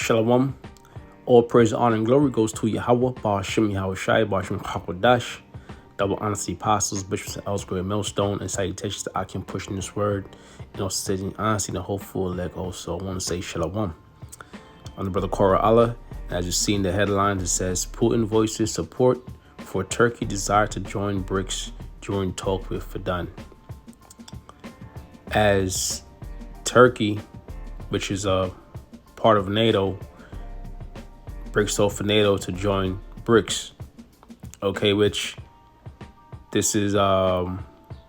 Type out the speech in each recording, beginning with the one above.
Shalom. All praise, honor, and glory goes to Yahweh, Ba'ashem Yahweh Shai, Ba'ashem Hakodash. Double honesty, apostles, bishops, and elders, great millstone, and salutations to I can push in this word. And also sitting honesty, the hopeful leg also. I want to say Shalom. I'm the brother Korah Allah. And as you see in the headlines, it says Putin voices support for Turkey desire to join BRICS during talk with Fidan. As Turkey, which is a part of NATO, breaks off for NATO to join BRICS. Okay, which this is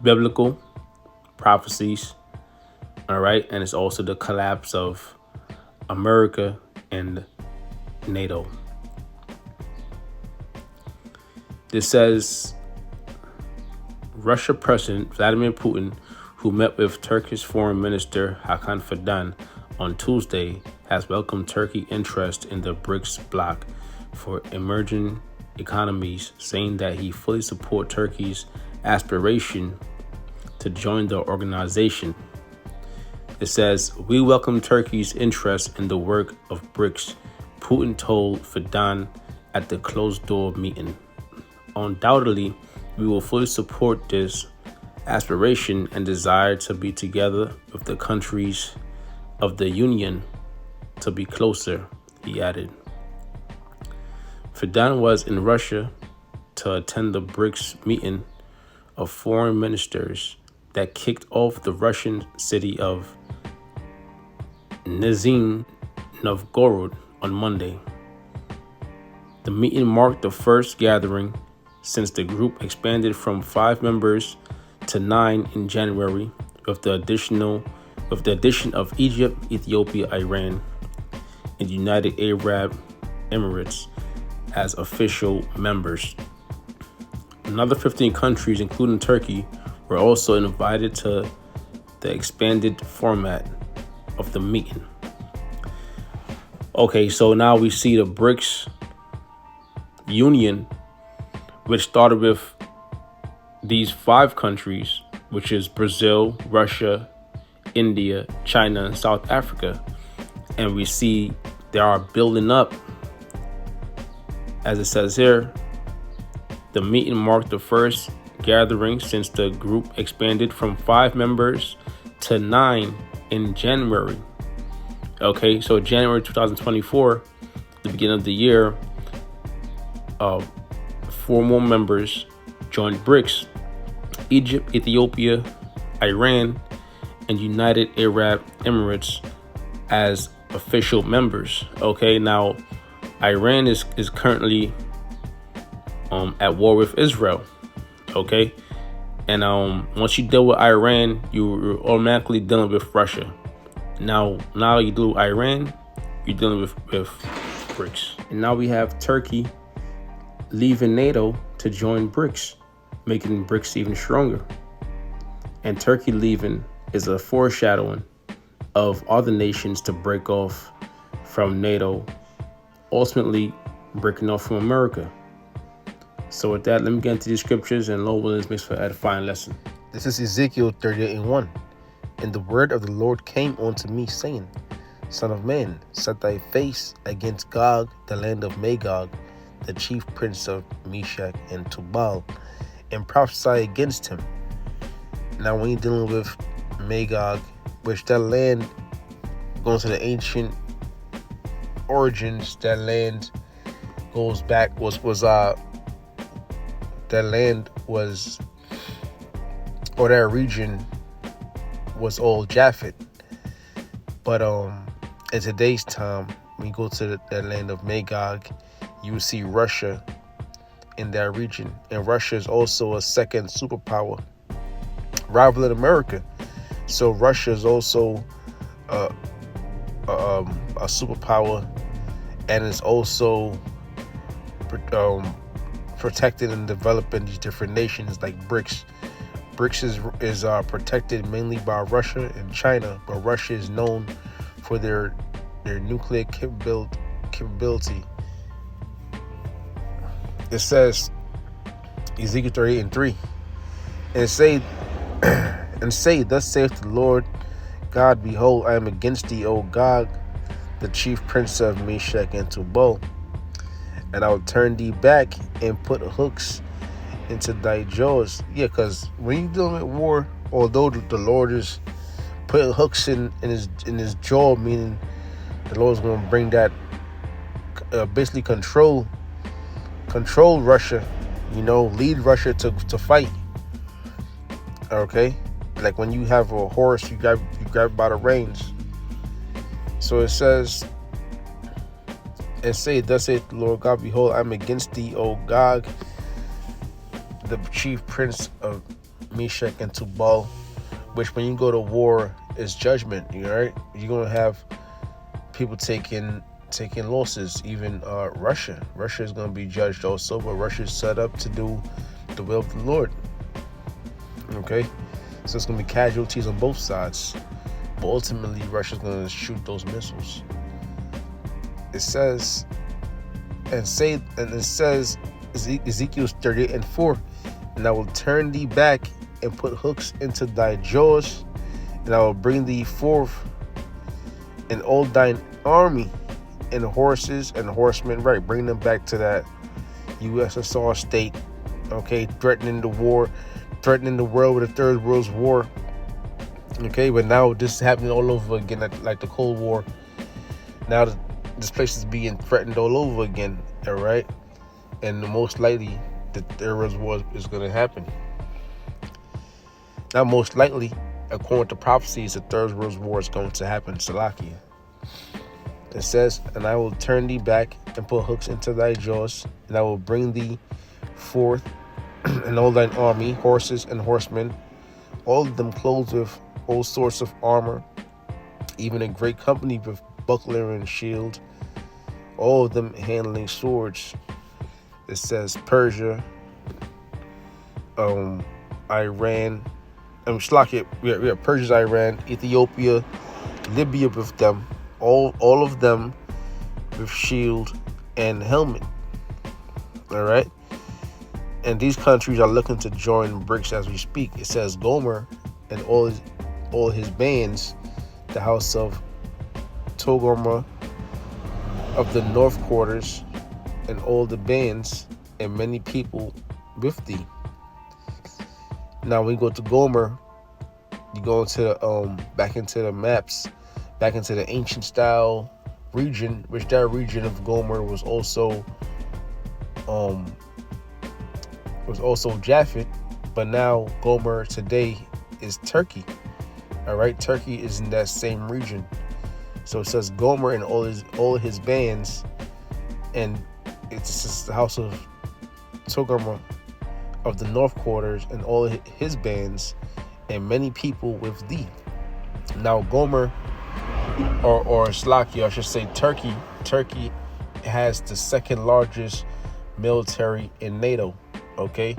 biblical prophecies. All right, and it's also the collapse of America and NATO. This says Russia President Vladimir Putin, who met with Turkish Foreign Minister Hakan Fidan on Tuesday, has welcomed Turkey's interest in the BRICS bloc for emerging economies, saying that he fully supports Turkey's aspiration to join the organization. It says, "We welcome Turkey's interest in the work of BRICS," Putin told Fidan at the closed-door meeting. "Undoubtedly, we will fully support this aspiration and desire to be together with the countries of the Union to be closer," he added. Fidan was in Russia to attend the BRICS meeting of foreign ministers that kicked off the Russian city of Nizhny Novgorod on Monday. The meeting marked the first gathering since the group expanded from 5 members to 9 in January, with the addition of Egypt, Ethiopia, Iran, and United Arab Emirates as official members. Another 15 countries, including Turkey, were also invited to the expanded format of the meeting. Okay, so now we see the BRICS Union, which started with these 5 countries, which is Brazil, Russia, India, China, and South Africa. And we see they are building up. As it says here, the meeting marked the first gathering since the group expanded from 5 members to 9 in January. Okay, so January 2024, the beginning of the year, 4 more members joined BRICS: Egypt, Ethiopia, Iran, and United Arab Emirates as official members. Okay, now Iran is currently at war with Israel. Okay, and once you deal with Iran, you're automatically dealing with Russia. Now you deal with Iran, you're dealing with BRICS. And now we have Turkey leaving NATO to join BRICS, making BRICS even stronger. And Turkey leaving is a foreshadowing of other nations to break off from NATO, ultimately breaking off from America. So with that, let me get into these scriptures, and Lord willing, makes for an edifying lesson. This is Ezekiel 38:1. "And the word of the Lord came unto me, saying, Son of man, set thy face against Gog, the land of Magog, the chief prince of Meshach and Tubal, and prophesy against him." Now, when you're dealing with Magog, which that land, going to the ancient origins, that land goes back, that land was, or that region was all Japhet. But in today's time, when you go to that land of Magog, you will see Russia in that region. And Russia is also a second superpower, rivaling America. So Russia is also a superpower, and is also protected and developing these different nations like BRICS. BRICS is protected mainly by Russia and China, but Russia is known for their nuclear capability. It says, Ezekiel 38:3, and say, Thus saith the Lord God, behold, I am against thee, O Gog, the chief prince of Meshach and Tubal, and I will turn thee back and put hooks into thy jaws. Yeah, because when you're dealing with war, although the Lord is putting hooks in his jaw, meaning the Lord's going to bring that, basically control Russia, lead Russia to fight. Okay, like when you have a horse, you grab by the reins. So it says, and say, thus saith the Lord God, behold, I'm against thee, O Gog, the chief prince of Meshach and Tubal, which when you go to war is judgment. Right? You're gonna have people taking losses. Even Russia is gonna be judged also, but Russia is set up to do the will of the Lord. Okay, so it's gonna be casualties on both sides, but ultimately Russia's gonna shoot those missiles. It says, Ezekiel 38:4, and I will turn thee back and put hooks into thy jaws, and I will bring thee forth in all thine army, and horses and horsemen. Right, bring them back to that USSR state. Okay, threatening the world with the Third World War. Okay, but now this is happening all over again, like the Cold War. Now this place is being threatened all over again. All right, and most likely the Third World War is going to happen. Now, most likely, according to prophecies, the Third World War is going to happen. Salakia. It says, and I will turn thee back and put hooks into thy jaws, and I will bring thee forth in all thine army, horses and horsemen, all of them clothed with all sorts of armor, even a great company with buckler and shield, all of them handling swords. It says Persia, Iran, we have Persia, Iran, Ethiopia, Libya with them, all of them with shield and helmet. All right, and these countries are looking to join BRICS as we speak. It says Gomer and all his bands, the house of Togarmah of the north quarters, and all the bands and many people with thee. Now when you go to Gomer, you go into back into the maps, back into the ancient style region, which that region of Gomer was also Japhet, but now Gomer today is Turkey. All right, Turkey is in that same region. So it says Gomer and all his bands, and it's just the house of Togarmah of the north quarters and all his bands and many people with thee. Now Gomer, or Slakia, I should say Turkey has the second largest military in NATO. Okay,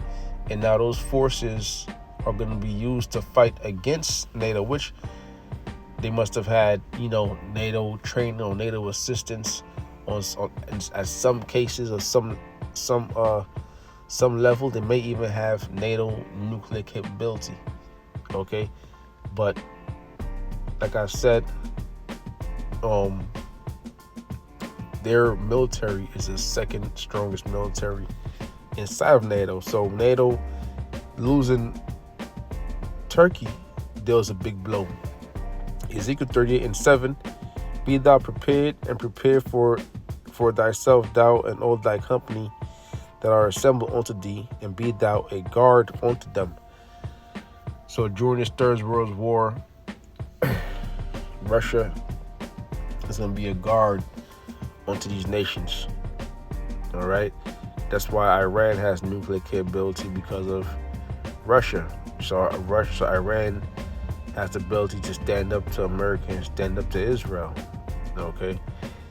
and now those forces are going to be used to fight against NATO, which they must have had, NATO training or NATO assistance on at some cases, or some level. They may even have NATO nuclear capability. Okay, but like I said, their military is the second strongest military inside of NATO. So NATO losing Turkey deals a big blow. Ezekiel 38:7, be thou prepared and prepare for thyself, thou and all thy company that are assembled unto thee, and be thou a guard unto them. So during this Third World War, Russia is going to be a guard onto these nations. All right, that's why Iran has nuclear capability, because of Russia. So Iran has the ability to stand up to America and stand up to Israel. Okay.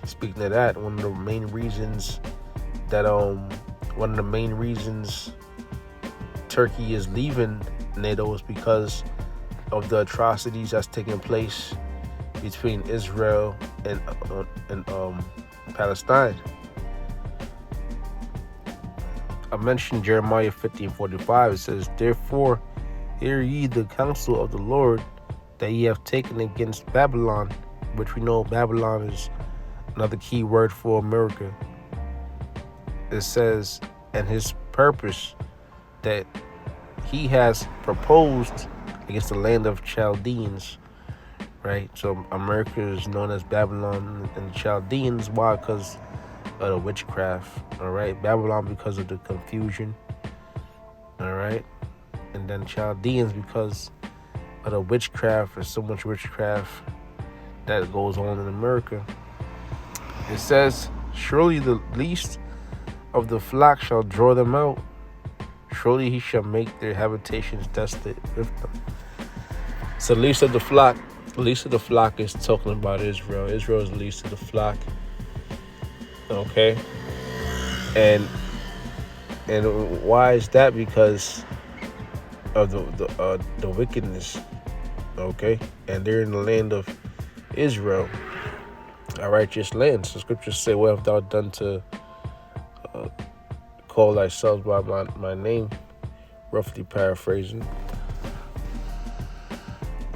Speaking of that, one of the main reasons Turkey is leaving NATO is because of the atrocities that's taking place between Israel and Palestine. I mentioned Jeremiah 15:45. It says, therefore, hear ye the counsel of the Lord that ye have taken against Babylon, which we know Babylon is another key word for America. It says, and his purpose that he has proposed against the land of Chaldeans, right? So America is known as Babylon and Chaldeans. Why? Because of the witchcraft, all right? Babylon because of the confusion, all right? And then Chaldeans because of the witchcraft. There's so much witchcraft that goes on in America. It says, surely the least of the flock shall draw them out. Surely he shall make their habitations desolate with them. So least of the flock is talking about Israel. Israel is the least of the flock. Okay. And why is that? Because of the wickedness. Okay. And they're in the land of Israel, a righteous land. So scriptures say, what have thou done to call thyself by my name? Roughly paraphrasing.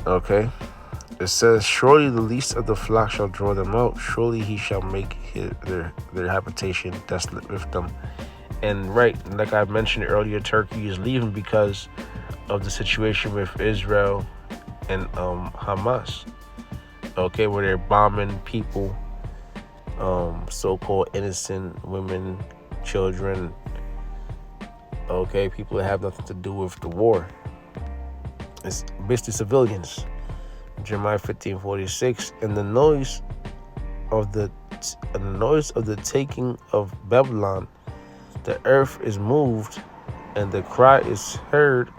Okay. It says, surely the least of the flock shall draw them out. Surely he shall make their habitation desolate with them. And right, like I mentioned earlier, Turkey is leaving because of the situation with Israel and Hamas. Okay, where they're bombing people, so-called innocent women, children. Okay, people that have nothing to do with the war. It's basically civilians. Jeremiah 15:46, and the noise of the taking of Babylon, the earth is moved, and the cry is heard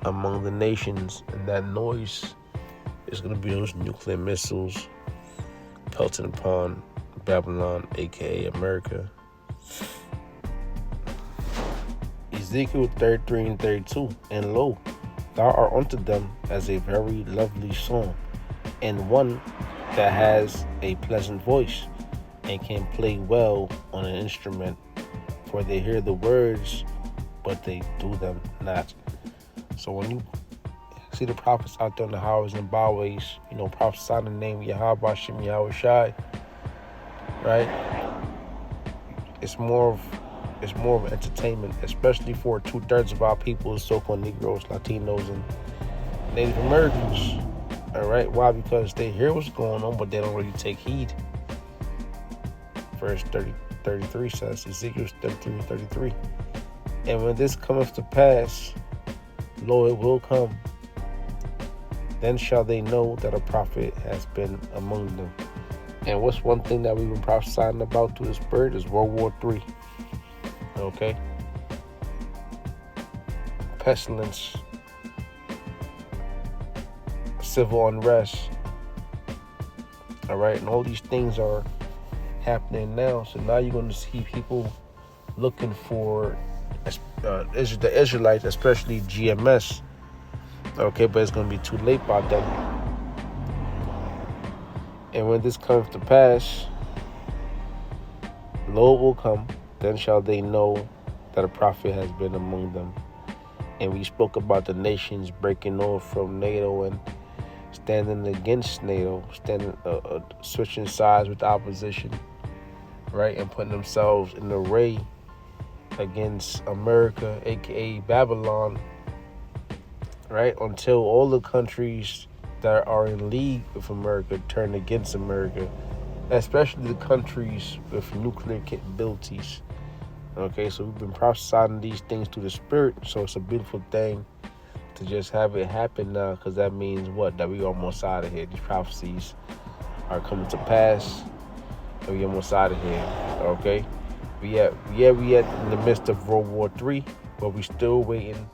among the nations. And that noise is going to be those nuclear missiles pelting upon Babylon, aka America. Ezekiel 33:32, and lo, thou art unto them as a very lovely song, and one that has a pleasant voice, and can play well on an instrument, for they hear the words, but they do them not. So when you see the prophets out there in the highways and byways, prophesying the name of Yahweh Hashem Yahweh Shai, right? It's more of entertainment, especially for 2/3 of our people, so-called Negroes, Latinos, and Native Americans. All right, why? Because they hear what's going on, but they don't really take heed. Verse 33 says, Ezekiel 33:33, and when this cometh to pass, lo, it will come. Then shall they know that a prophet has been among them. And what's one thing that we've been prophesying about through the Spirit is World War III. Okay? Pestilence, civil unrest. All right? And all these things are happening now. So now you're going to see people looking for the Israelites, especially GMS. Okay, but it's going to be too late by then. And when this comes to pass, lo, will come. Then shall they know that a prophet has been among them. And we spoke about the nations breaking off from NATO and standing against NATO, switching sides with the opposition, right? And putting themselves in array against America, aka Babylon, right? Until all the countries that are in league with America turn against America, especially the countries with nuclear capabilities. Okay, so we've been prophesying these things through the Spirit, so it's a beautiful thing to just have it happen now, because that means what? That we almost out of here. These prophecies are coming to pass, and we almost out of here. Okay, we at in the midst of World War III, but we still waiting.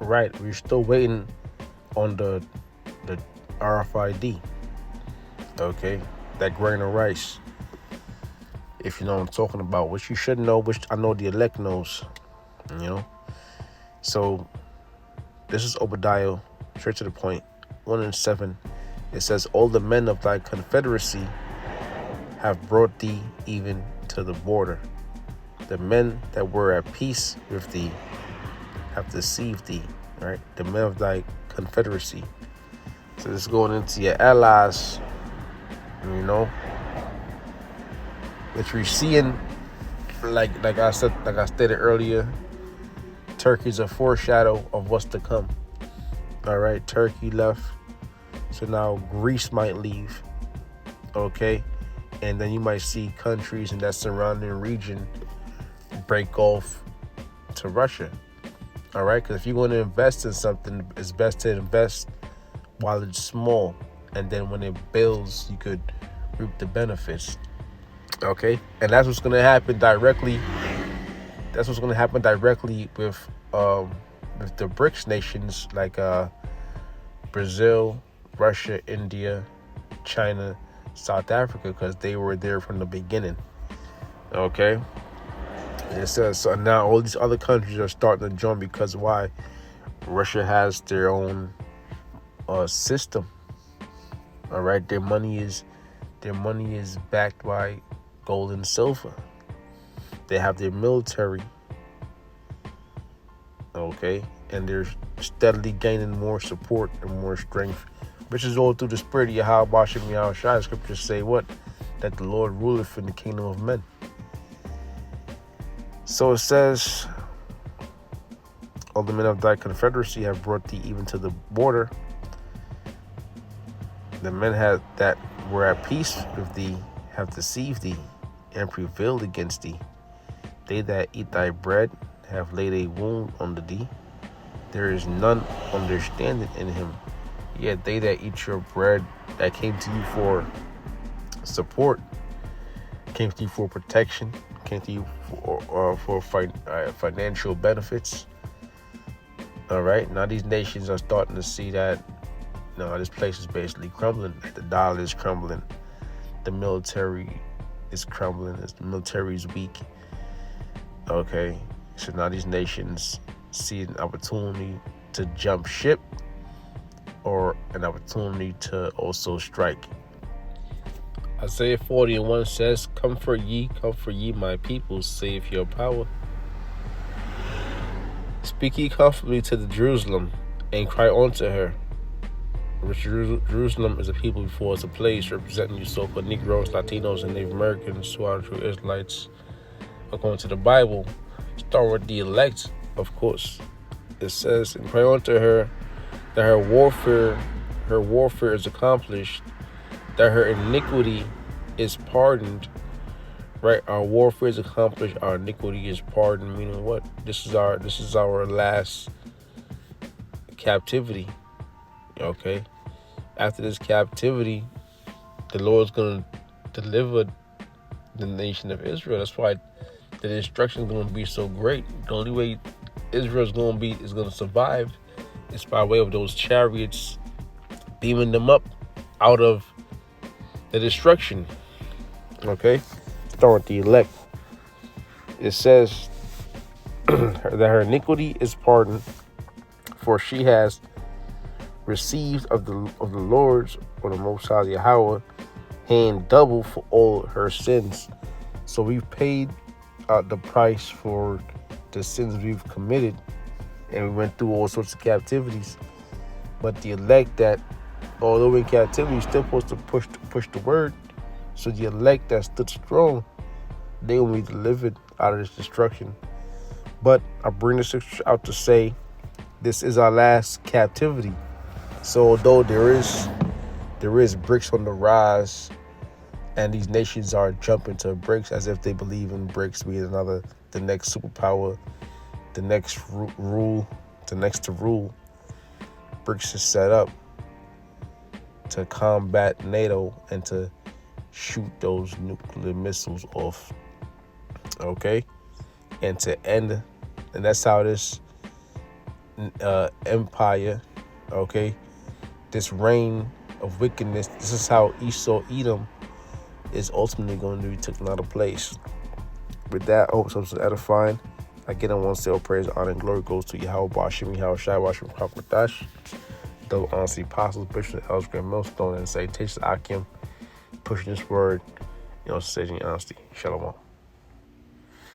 Right, we're still waiting on the RFID. Okay, that grain of rice. If you know what I'm talking about, which you should know, which I know the elect knows, So this is Obadiah, straight to the point, 1:7. It says, all the men of thy confederacy have brought thee even to the border. The men that were at peace with thee have deceived thee, right? The men of thy confederacy. So this is going into your allies, Which we're seeing, like I stated earlier, Turkey's a foreshadow of what's to come. All right, Turkey left, so now Greece might leave. Okay, and then you might see countries in that surrounding region break off to Russia. All right, because if you're going to invest in something, it's best to invest while it's small, and then when it builds, you could reap the benefits. Okay, and that's what's going to happen directly. That's what's going to happen directly with the BRICS nations like Brazil, Russia, India, China, South Africa, because they were there from the beginning. Okay, it says so now all these other countries are starting to join because why? Russia has their own system. All right, their money is backed by gold and silver. They have their military. Okay, and they're steadily gaining more support and more strength, which is all through the spirit of Yahweh Shem Yahweh Shai. Scriptures say what? That the Lord ruleth in the kingdom of men. So it says, all the men of thy confederacy have brought thee even to the border. The men that were at peace with thee have deceived thee and prevailed against thee. They that eat thy bread have laid a wound under thee. There is none understanding in him. Yet they that eat your bread, that came to you for support, came to you for protection, came to you for financial benefits. All right, now these nations are starting to see that this place is basically crumbling. The dollar is crumbling. The military is crumbling. The military is weak. Okay, so now these nations see an opportunity to jump ship or an opportunity to also strike. Isaiah 40:1 says, comfort ye, my people, save your power. Speak ye comfortably to the Jerusalem, and cry unto her. Which Jerusalem is a people before it's a place, representing you so-called Negroes, Latinos, and Native Americans who are true Israelites according to the Bible. Start with the elect, of course. It says, and cry unto her that her warfare is accomplished, that her iniquity is pardoned. Right, our warfare is accomplished, our iniquity is pardoned. Meaning what? This is our last captivity. Okay, after this captivity, the Lord's gonna deliver the nation of Israel. That's why the destruction is gonna be so great. The only way Israel is gonna survive is by way of those chariots beaming them up out of the destruction. Okay, start with the elect. It says that her iniquity is pardoned, for she has received of the Lord's, or the Most High Yahweh, hand double for all her sins. So we've paid the price for the sins we've committed, and we went through all sorts of captivities. But the elect, that although in captivity, you're still supposed to push the word. So the elect that stood strong, they will be delivered out of this destruction. But I bring this out to say, this is our last captivity. So although there is BRICS on the rise, and these nations are jumping to BRICS as if they believe in BRICS being the next superpower, the next to rule. BRICS is set up to combat NATO and to shoot those nuclear missiles off. Okay, and to end, and that's how this empire, okay, this reign of wickedness, this is how Edom is ultimately going to be taken out of place. With that, I hope something's edifying. Again, I want to say all praise, honor, and glory goes to Yahweh Shem Yahweh Shai, Washem Kwakmatash, double honesty, apostles, bishops, elders, grand millstone, and say, taste the Akim, pushing this word, saging honesty. Shalom.